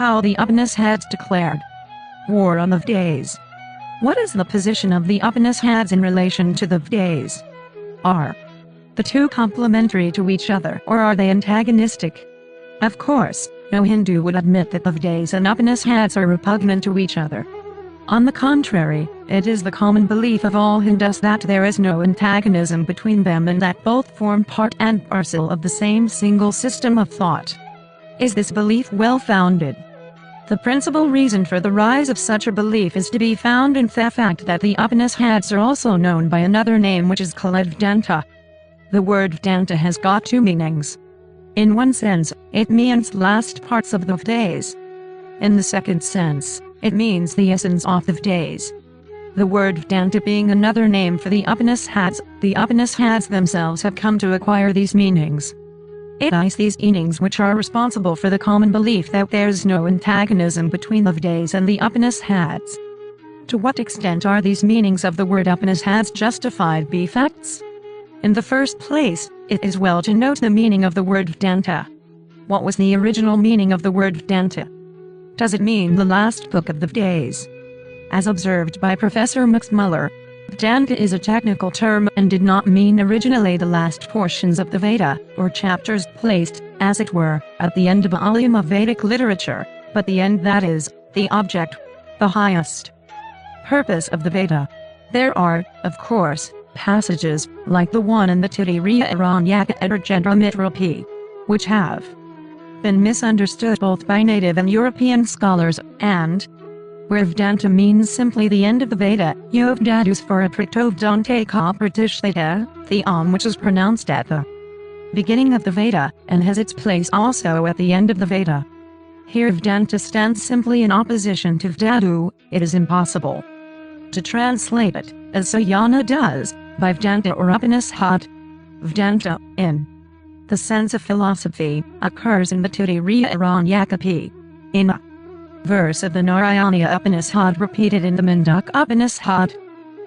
how the Upanishads declared war on the Vedas. What is the position of the Upanishads in relation to the Vedas? Are the two complementary to each other, or are they antagonistic? Of course, no Hindu would admit that the Vedas and Upanishads are repugnant to each other. On the contrary, it is the common belief of all Hindus that there is no antagonism between them and that both form part and parcel of the same single system of thought. Is this belief well-founded? The principal reason for the rise of such a belief is to be found in the fact that the Upanishads are also known by another name, which is called Vedanta. The word Vedanta has got two meanings. In one sense, it means last parts of the Vedas. In the second sense, it means the essence of the Vedas. The word Vedanta being another name for the Upanishads themselves have come to acquire these meanings. It is these meanings which are responsible for the common belief that there is no antagonism between the Vedas and the Upanishads. To what extent are these meanings of the word Upanishads justified by facts? In the first place, it is well to note the meaning of the word Vedanta. What was the original meaning of the word Vedanta? Does it mean the last book of the Vedas? As observed by Professor Max Muller, Vedanta is a technical term and did not mean originally the last portions of the Veda, or chapters placed, as it were, at the end of a volume of Vedic literature, but the end, that is, the object, the highest purpose of the Veda. There are, of course, passages, like the one in the Taittiriya Aranyaka or Chandramitra, which have been misunderstood both by native and European scholars, and where Vedanta means simply the end of the Veda, Yovdadus for a Pratovdante ka Pratishtheta, the which is pronounced at the beginning of the Veda, and has its place also at the end of the Veda. Here Vedanta stands simply in opposition to Vedadu. It is impossible to translate it, as Sayana does, by Vedanta or Upanishad. Vedanta, in the sense of philosophy, occurs in the Taittiriya Aranyaka in a verse of the Narayana Upanishad repeated in the Mandaka Upanishad,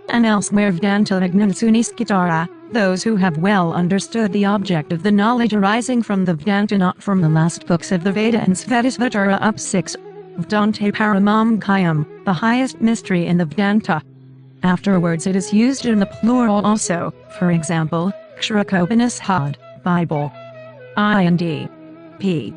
and elsewhere Vedanta Vignansuniskitara, those who have well understood the object of the knowledge arising from the Vedanta, not from the last books of the Veda and Svetasvatara up 6, Vedante Paramam Kayam, the highest mystery in the Vedanta. Afterwards it is used in the plural also, for example, Kshraka Bible. I&D. P.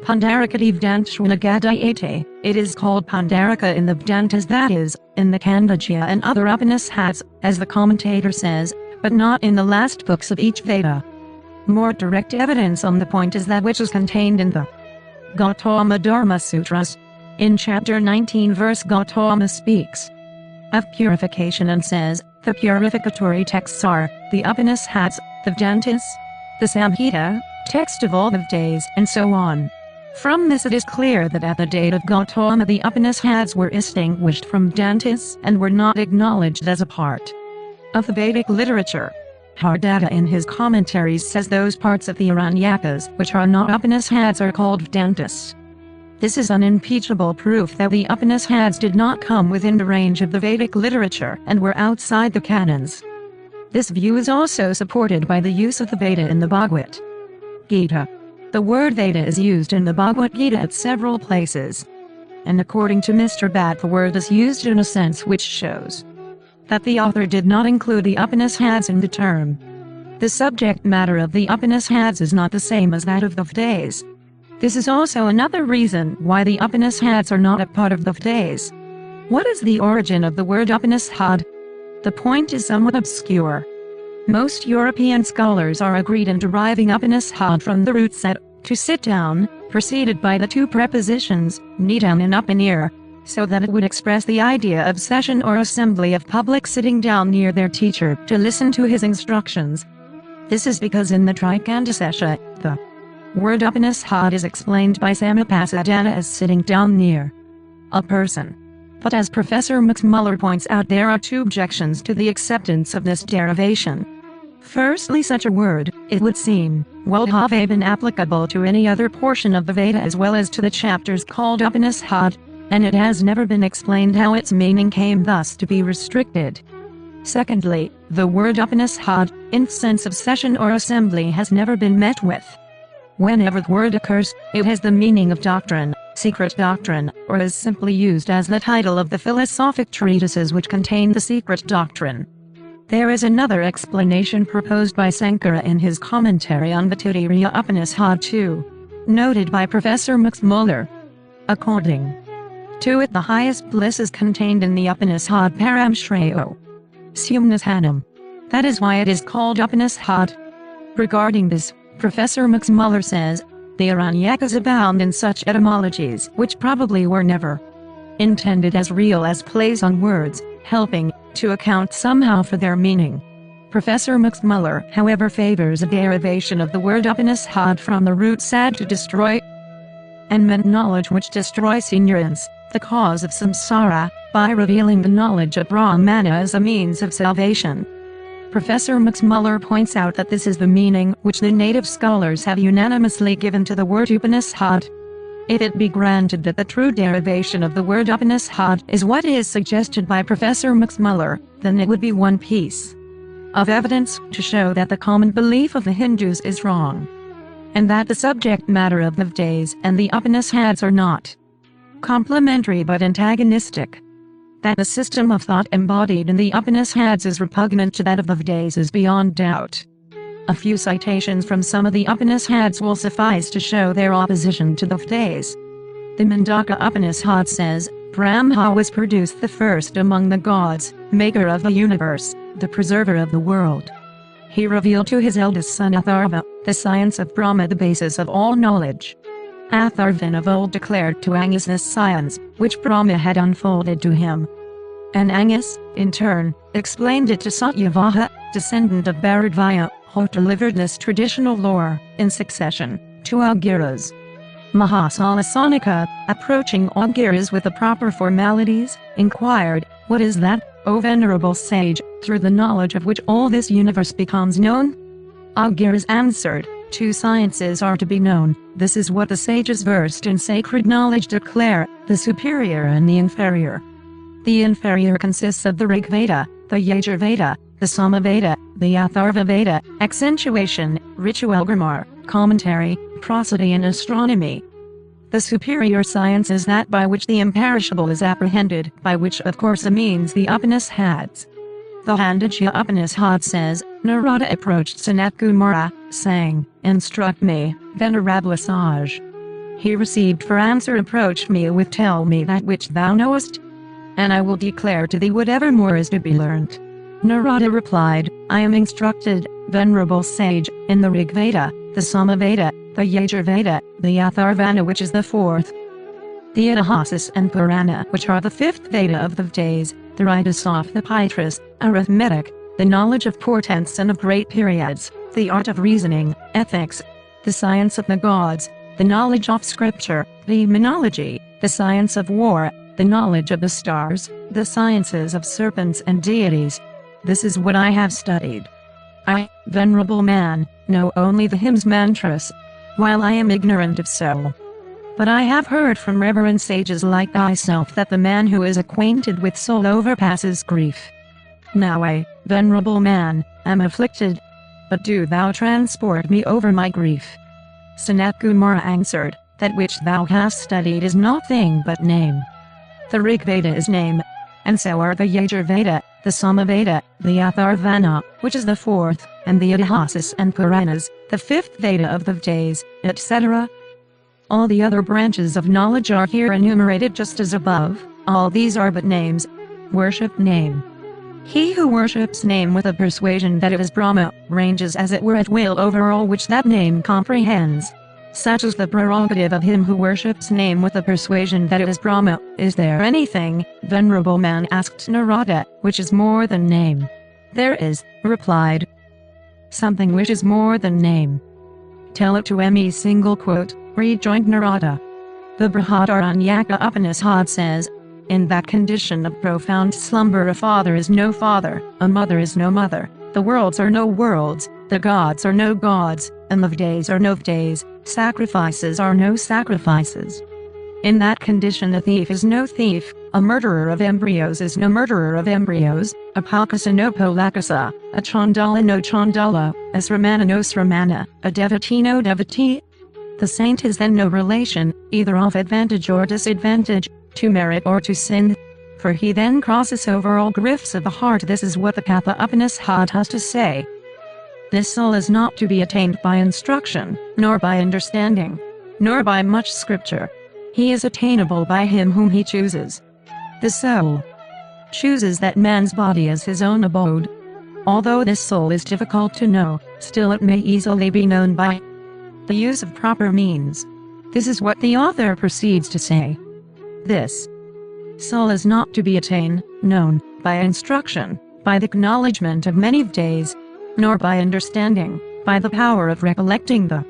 Pandarakati Vedantshwanagadayate, it is called Pandaraka in the Vedantas, that is, in the Kandajya and other Upanishads, as the commentator says, but not in the last books of each Veda. More direct evidence on the point is that which is contained in the Gautama Dharma Sutras. In chapter 19 verse Gautama speaks of purification and says, the purificatory texts are the Upanishads, the Vedantas, the Samhita, text of all the Vedas, and so on. From this it is clear that at the date of Gautama the Upanishads were extinguished from Vedantas and were not acknowledged as a part of the Vedic literature. Hardata in his commentaries says those parts of the Aranyakas which are not Upanishads are called Vedantas. This is unimpeachable proof that the Upanishads did not come within the range of the Vedic literature and were outside the canons. This view is also supported by the use of the Veda in the Bhagavad Gita. The word Veda is used in the Bhagavad Gita at several places. And according to Mr. Bhatt, the word is used in a sense which shows that the author did not include the Upanishads in the term. The subject matter of the Upanishads is not the same as that of the Vedas. This is also another reason why the Upanishads are not a part of the Vedas. What is the origin of the word Upanishad? The point is somewhat obscure. Most European scholars are agreed in deriving Upanishad from the root set, to sit down, preceded by the two prepositions, nidan and upanir, so that it would express the idea of session or assembly of public sitting down near their teacher to listen to his instructions. This is because in the Trikandasesha, the word Upanishad is explained by Samapasadana as sitting down near a person. But as Professor Max Muller points out, there are two objections to the acceptance of this derivation. Firstly, such a word, it would seem, would have been applicable to any other portion of the Veda as well as to the chapters called Upanishad, and it has never been explained how its meaning came thus to be restricted. Secondly, the word Upanishad, in the sense of session or assembly, has never been met with. Whenever the word occurs, it has the meaning of doctrine, secret doctrine, or is simply used as the title of the philosophic treatises which contain the secret doctrine. There is another explanation proposed by Sankara in his commentary on the Taittiriya Upanishad 2, noted by Professor Max Muller. According to it, the highest bliss is contained in the Upanishad Param Shreyo Sumnasanam. That is why it is called Upanishad. Regarding this, Professor Max Muller says, the Aranyakas abound in such etymologies which probably were never intended as real as plays on words, helping to account somehow for their meaning. Professor Max Muller, however, favors a derivation of the word Upanishad from the root sad to destroy, and meant knowledge which destroys ignorance, the cause of samsara, by revealing the knowledge of Brahmana as a means of salvation. Professor Max Muller points out that this is the meaning which the native scholars have unanimously given to the word Upanishad. If it be granted that the true derivation of the word Upanishad is what is suggested by Professor Max Muller, then it would be one piece of evidence to show that the common belief of the Hindus is wrong, and that the subject matter of the Vedas and the Upanishads are not complementary but antagonistic. That the system of thought embodied in the Upanishads is repugnant to that of the Vedas is beyond doubt. A few citations from some of the Upanishads will suffice to show their opposition to the Vedas. The Mandaka Upanishad says, Brahma was produced the first among the gods, maker of the universe, the preserver of the world. He revealed to his eldest son Atharva, the science of Brahma, the basis of all knowledge. Atharvan of old declared to Angus this science, which Brahma had unfolded to him. And Angus, in turn, explained it to Satyavaha, descendant of Bharadvaja, who delivered this traditional lore, in succession, to Augiras. Mahasalasana, approaching Augiras with the proper formalities, inquired, "What is that, O venerable sage, through the knowledge of which all this universe becomes known?" Augiras answered, "Two sciences are to be known, this is what the sages versed in sacred knowledge declare, the superior and the inferior. The inferior consists of the Rig Veda, the Yajur Veda, the Samaveda, the Atharva Veda, accentuation, ritual grammar, commentary, prosody and astronomy. The superior science is that by which the imperishable is apprehended, by which of course means the Upanishads." The Handikya Upanishad says, Narada approached Sanat Kumara, saying, "Instruct me, venerable sage." He received for answer, "Approach me with tell me that which thou knowest, and I will declare to thee whatever more is to be learnt." Narada replied, "I am instructed, venerable sage, in the Rig Veda, the Samaveda, the Yajur Veda, the Atharvana which is the fourth, the Itihasas and Purana which are the fifth Veda of the Vedas, the rites of the Pitras, arithmetic, the knowledge of portents and of great periods, the art of reasoning, ethics, the science of the gods, the knowledge of scripture, demonology, the science of war, the knowledge of the stars, the sciences of serpents and deities. This is what I have studied. I, venerable man, know only the hymns mantras, while I am ignorant of so. But I have heard from reverend sages like thyself that the man who is acquainted with soul overpasses grief. Now I, venerable man, am afflicted, but do thou transport me over my grief." Sanat Kumara answered, "That which thou hast studied is nothing but name. The Rig Veda is name, and so are the Yajur Veda, the Samaveda, the Atharvana, which is the fourth, and the Itihasas and Puranas, the fifth Veda of the Vedas, etc. All the other branches of knowledge are here enumerated just as above, all these are but names. Worship name. He who worships name with a persuasion that it is Brahma, ranges as it were at will over all which that name comprehends. Such is the prerogative of him who worships name with the persuasion that it is Brahma. Is there anything, venerable man, asked Narada, which is more than name? There is, replied. Something which is more than name. Tell it to me. Single quote, rejoined Narada. The Brihadaranyaka Upanishad says, in that condition of profound slumber a father is no father, a mother is no mother, the worlds are no worlds, the gods are no gods, and the Vedas are no Vedas, sacrifices are no sacrifices. In that condition a thief is no thief, a murderer of embryos is no murderer of embryos, a Pakasa no Polakasa, a Chandala no Chandala, a Sramana no Sramana, a devotee no devotee. The saint is then no relation, either of advantage or disadvantage, to merit or to sin, for he then crosses over all grifts of the heart. This is what the Katha Upanishad has to say. This soul is not to be attained by instruction, nor by understanding, nor by much scripture. He is attainable by him whom he chooses. The soul chooses that man's body as his own abode. Although this soul is difficult to know, still it may easily be known by the use of proper means. This is what the author proceeds to say. This soul is not to be attained, known, by instruction, by the acknowledgement of many days, nor by understanding, by the power of recollecting the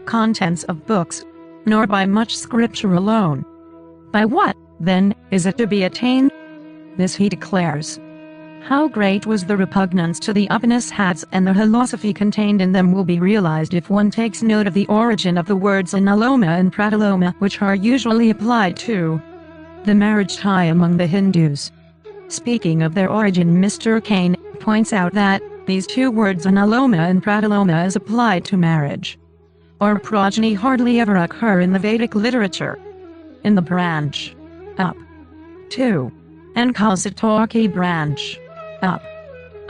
contents of books, nor by much scripture alone. By what, then, is it to be attained? This he declares. How great was the repugnance to the Upanishads and the philosophy contained in them will be realized if one takes note of the origin of the words analoma and pratiloma, which are usually applied to the marriage tie among the Hindus. Speaking of their origin, Mr. Kane points out that these two words analoma and pratiloma as applied to marriage or progeny hardly ever occur in the Vedic literature. In the branch up to and Kausatorki branch up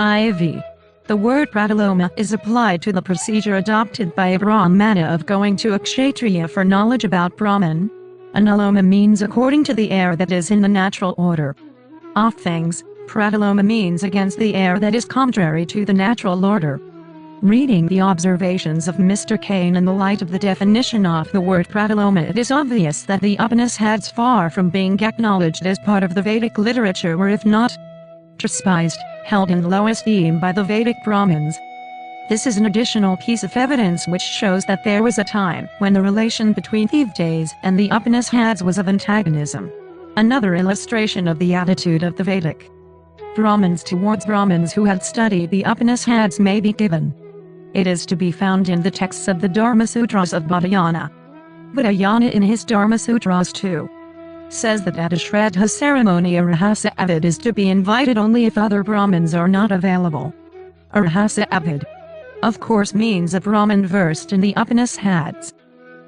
IV, the word pratiloma is applied to the procedure adopted by a Brahmana of going to a Kshatriya for knowledge about Brahman. Analoma means according to the air that is in the natural order of things. Pratiloma means against the air that is contrary to the natural order. Reading the observations of Mr. Kane in the light of the definition of the word pratiloma, it is obvious that the Upanishads, far from being acknowledged as part of the Vedic literature, were, if not despised, held in low esteem by the Vedic Brahmins. This is an additional piece of evidence which shows that there was a time when the relation between the Vedas and the Upanishads was of antagonism. Another illustration of the attitude of the Vedic Brahmins towards Brahmins who had studied the Upanishads may be given. It is to be found in the texts of the Dharma Sutras of Baudhayana. Baudhayana in his Dharma Sutras too says that at a Shraddha ceremony a Rahasa Avid is to be invited only if other Brahmins are not available. A Rahasa Avid, of course, means a Brahmin versed in the Upanishads.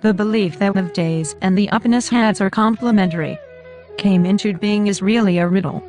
The belief that the Vedas and the Upanishads are complementary came into being is really a riddle.